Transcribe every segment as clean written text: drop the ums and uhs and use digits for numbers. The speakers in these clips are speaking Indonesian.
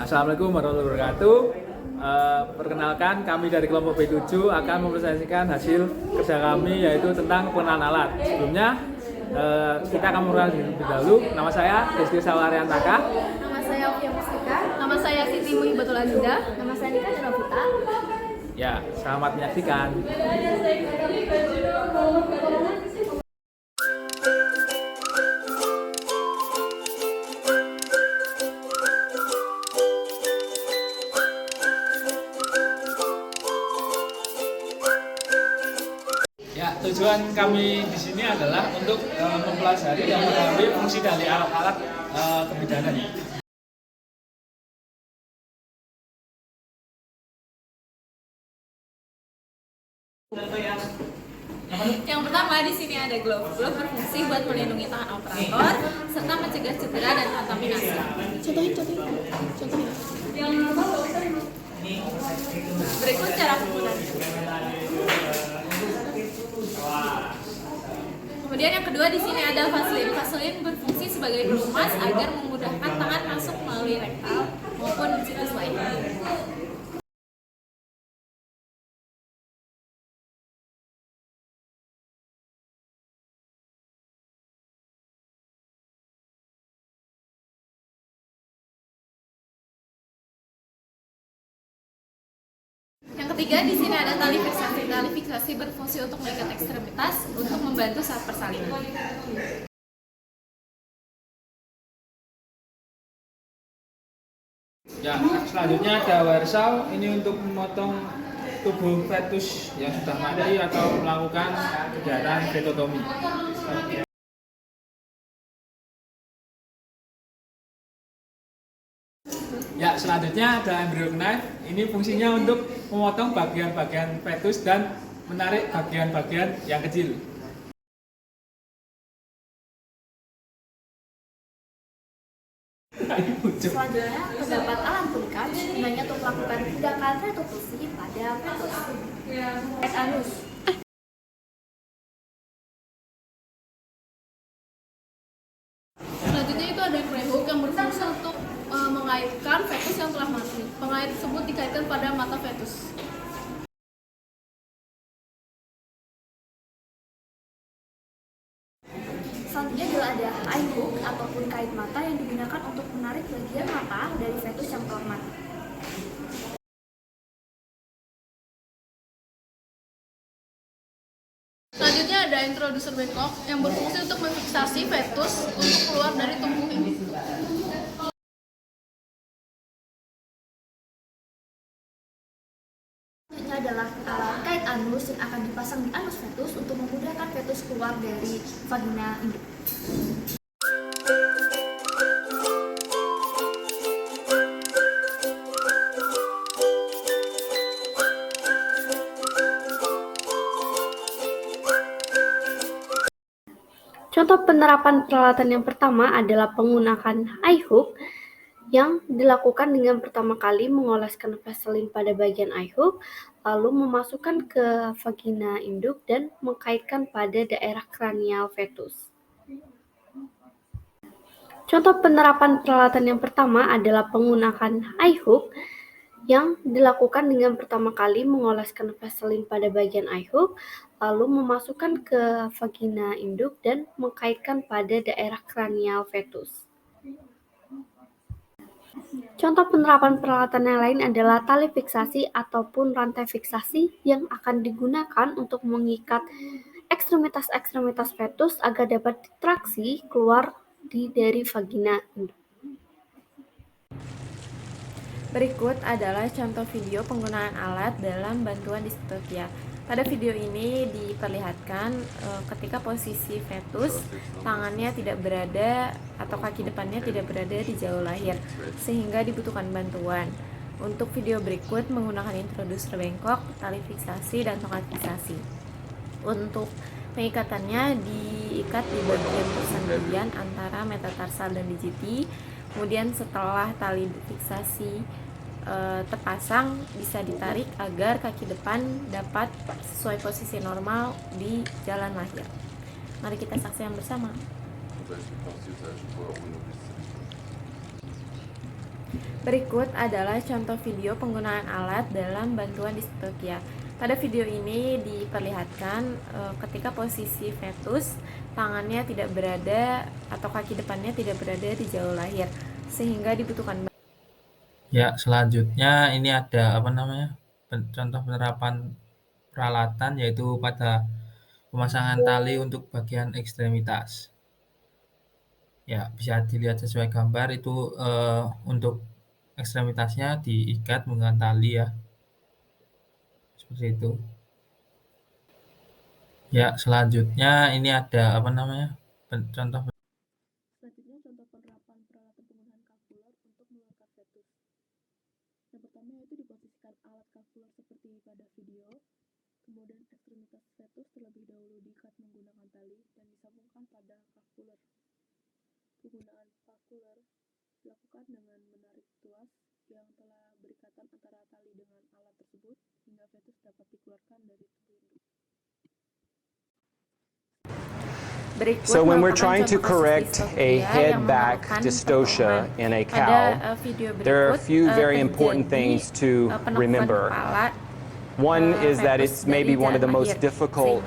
Assalamualaikum warahmatullahi wabarakatuh. Perkenalkan, kami dari kelompok B7 akan mempresentasikan hasil kerja kami, yaitu tentang pengenalan alat. Sebelumnya kita akan memperkenalkan diri lebih dahulu. Nama saya Besar. Nama saya Ovia Mustika. Nama saya Nama saya Kadek Novita. Ya, selamat menyaksikan. Ya, tujuan kami di sini adalah untuk mempelajari dan mengetahui fungsi dari alat-alat kebidanan. Yang pertama, di sini ada glove. Glove berfungsi buat melindungi tangan operator serta mencegah cedera dan kontaminasi. Contohnya. Berikut cara penggunaannya. Kemudian yang kedua, di sini ada vaselin. Vaselin berfungsi sebagai pelumas agar memudahkan tangan masuk melalui rektal maupun situs lain. Yang ketiga, di sini ada tali fiksasi. Tali fiksasi berfungsi untuk mengikat ekstremitas untuk membantu saat persalinan. Ya, selanjutnya ada wire saw. Ini untuk memotong tubuh fetus yang sudah mati atau melakukan kegiatan fetotomi. Ya, selanjutnya ada embryo knife. Ini fungsinya untuk memotong bagian-bagian fetus dan menarik bagian-bagian yang kecil. Selanjutnya, terdapat alat pelikat gunanya untuk melakukan tindakan reproduksi pada fetus. Anus. Selanjutnya itu ada hook yang berfungsi untuk mengaitkan fetus yang telah mati. Pengait tersebut dikaitkan pada mata fetus. Selanjutnya adalah ada eye hook ataupun kait mata yang digunakan untuk menarik bagian mata dari fetus yang telah mati. Selanjutnya ada introducer bengkok yang berfungsi untuk memfiksasi fetus untuk keluar dari tubuh ini. Selanjutnya adalah kait anus yang akan dipasang di anus fetus untuk memudahkan fetus keluar dari vagina induk. Contoh penerapan peralatan yang pertama adalah penggunaan eye hook yang dilakukan dengan pertama kali mengoleskan vaselin pada bagian eye hook, lalu memasukkan ke vagina induk dan mengkaitkan pada daerah kranial fetus. Contoh penerapan peralatan yang pertama adalah penggunaan eye hook yang dilakukan dengan pertama kali mengoleskan vaselin pada bagian eye hook, lalu memasukkan ke vagina induk dan mengkaitkan pada daerah kranial fetus. Contoh penerapan peralatan yang lain adalah tali fiksasi ataupun rantai fiksasi yang akan digunakan untuk mengikat ekstremitas-ekstremitas fetus agar dapat ditraksi keluar dari vagina induk. Berikut adalah contoh video penggunaan alat dalam bantuan distopia. Pada video ini diperlihatkan ketika posisi fetus, tangannya tidak berada atau kaki depannya tidak berada di jalur lahir, sehingga dibutuhkan bantuan. Untuk video berikut menggunakan introducer bengkok, tali fiksasi, dan tongkat fiksasi. Untuk pengikatannya diikat di bagian persendian antara metatarsal dan digiti. Kemudian setelah tali fiksasi terpasang, bisa ditarik agar kaki depan dapat sesuai posisi normal di jalan lahir. Mari kita saksikan bersama. Berikut adalah contoh video penggunaan alat dalam bantuan distokia. Pada video ini diperlihatkan ketika posisi fetus tangannya tidak berada atau kaki depannya tidak berada di jalur lahir, sehingga dibutuhkan. Ya, selanjutnya ini ada contoh penerapan peralatan, yaitu pada pemasangan tali untuk bagian ekstremitas. Ya, bisa dilihat sesuai gambar itu untuk ekstremitasnya diikat menggunakan tali ya, seperti itu. Ya, selanjutnya ini ada contoh. Selanjutnya contoh penerapan peralatan penggunaan kalkuler untuk mengeluarkan fetus. Yang pertama yaitu diposisikan alat kalkuler seperti pada video, kemudian ekstremitas fetus terlebih dahulu diikat menggunakan tali dan disambungkan pada kalkuler. Penggunaan kalkuler dilakukan dengan menarik tuas yang telah berikatan antara tali dengan alat tersebut hingga fetus dapat dikeluarkan dari tubuh induk. So when we're trying to correct a head back dystocia in a cow, there are a few very important things to remember. One is that it's maybe one of the most difficult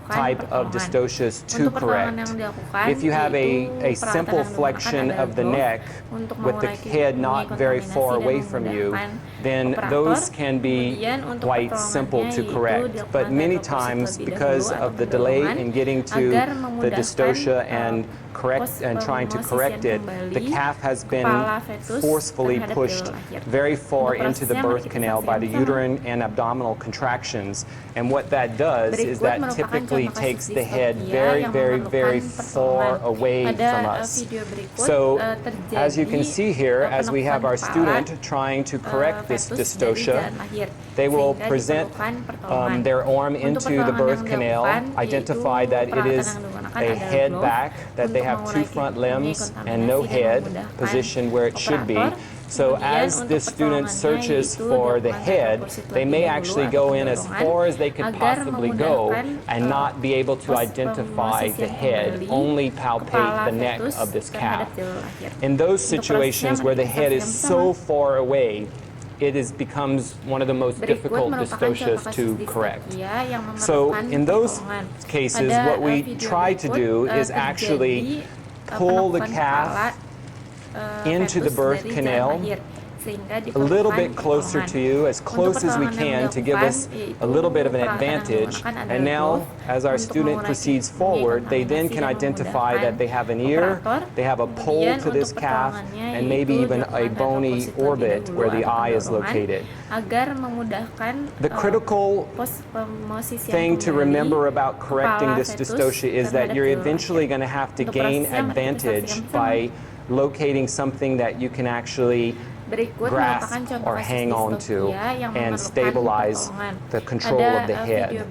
type of dystocias to correct. If you have a simple flexion of the neck with the head not very far away from you, then those can be quite simple to correct. But many times, because of the delay in getting to the dystocia and trying to correct it, the calf has been forcefully pushed very far into the birth canal by the uterine and abdominal contractions. And what that does is that typically takes the head very, very, very far away from us. So as you can see here, as we have our student trying to correct this dystocia, they will present their arm into the birth canal, identify that it is a head back, that they have two front limbs and no head positioned where it should be. So as this student searches for the head, they may actually go in as far as they could possibly go and not be able to identify the head, only palpate the neck of this calf. In those situations where the head is so far away, it becomes one of the most difficult dystocias to correct. So in those cases, what we try to do is actually pull the calf into the birth canal a little bit closer to you, as close as we can, to give us a little bit of an advantage. And now, as our student proceeds forward, they then can identify that they have an ear, they have a pole to this calf, and maybe even a bony orbit where the eye is located. The critical thing to remember about correcting this dystocia is that you're eventually going to have to gain advantage by locating something that you can actually grasp or hang on to and stabilize the control of the head.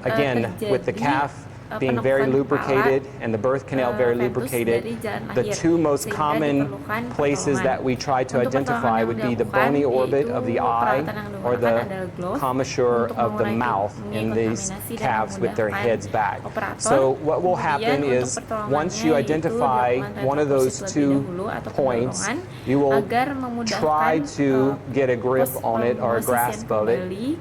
Again, with the calf being very lubricated and the birth canal very lubricated, the two most common places that we try to identify would be the bony orbit of the eye or the commissure of the mouth in these calves with their heads back. So what will happen is, once you identify one of those 2 points, you will try to get a grip on it or a grasp of it.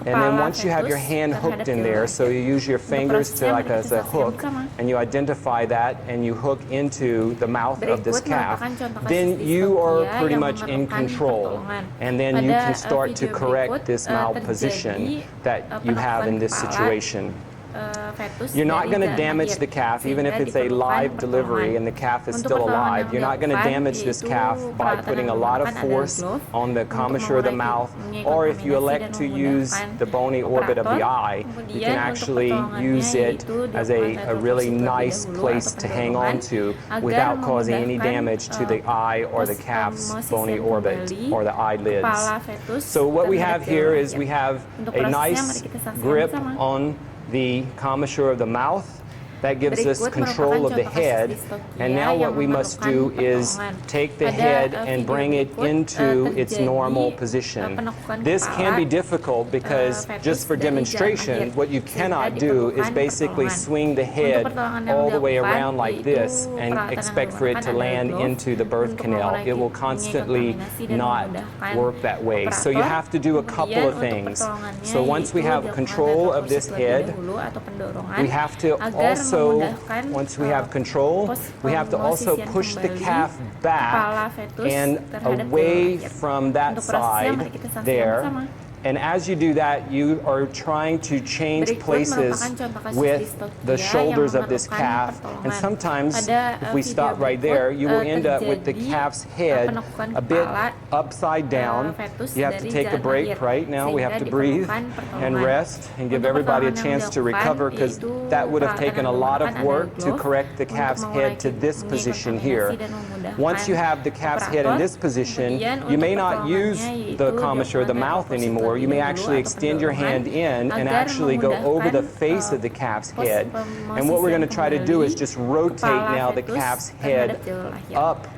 And then once you have your hand hooked in there, so you use your fingers to as a hook, and you identify that and you hook into the mouth of this calf, then you are pretty much in control. And then you can start to correct this malposition that you have in this situation. You're not going to damage the calf, even if it's a live delivery and the calf is still alive. You're not going to damage this calf by putting a lot of force on the commissure of the mouth, or if you elect to use the bony orbit of the eye, you can actually use it as a really nice place to hang on to without causing any damage to the eye or the calf's bony orbit or the eyelids. So what we have here is we have a nice grip on the commissure of the mouth, That gives us control of the head, and now what we must do is take the head and bring it into its normal position. This can be difficult because, just for demonstration, what you cannot do is basically swing the head all the way around like this and expect for it to land into the birth canal. It will constantly not work that way. So you have to do a couple of things. So once we have control of this head, we have to also, once we have control, we have to also push the calf back and away from that side there. And as you do that, you are trying to change places with the shoulders of this calf. And sometimes, if we stop right there, you will end up with the calf's head a bit upside down. You have to take a break right now. We have to breathe and rest and give everybody a chance to recover, because that would have taken a lot of work to correct the calf's head to this position here. Once you have the calf's head in this position, you may not use the commissure, the mouth anymore. You may actually extend your hand in and actually go over the face of the calf's head. And what we're going to try to do is just rotate now the calf's head up,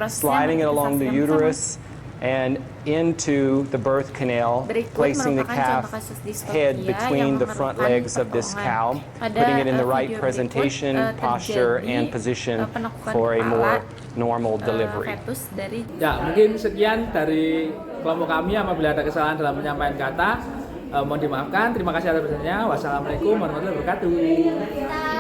sliding it along the uterus and into the birth canal, placing the calf's head between the front legs of this cow, putting it in the right presentation, posture, and position for a more normal delivery. Ya, mungkin sekian dari kelompok kami. Apabila ada kesalahan dalam penyampaian kata, mohon dimaafkan. Terima kasih atas perhatiannya. Wassalamualaikum warahmatullahi wabarakatuh.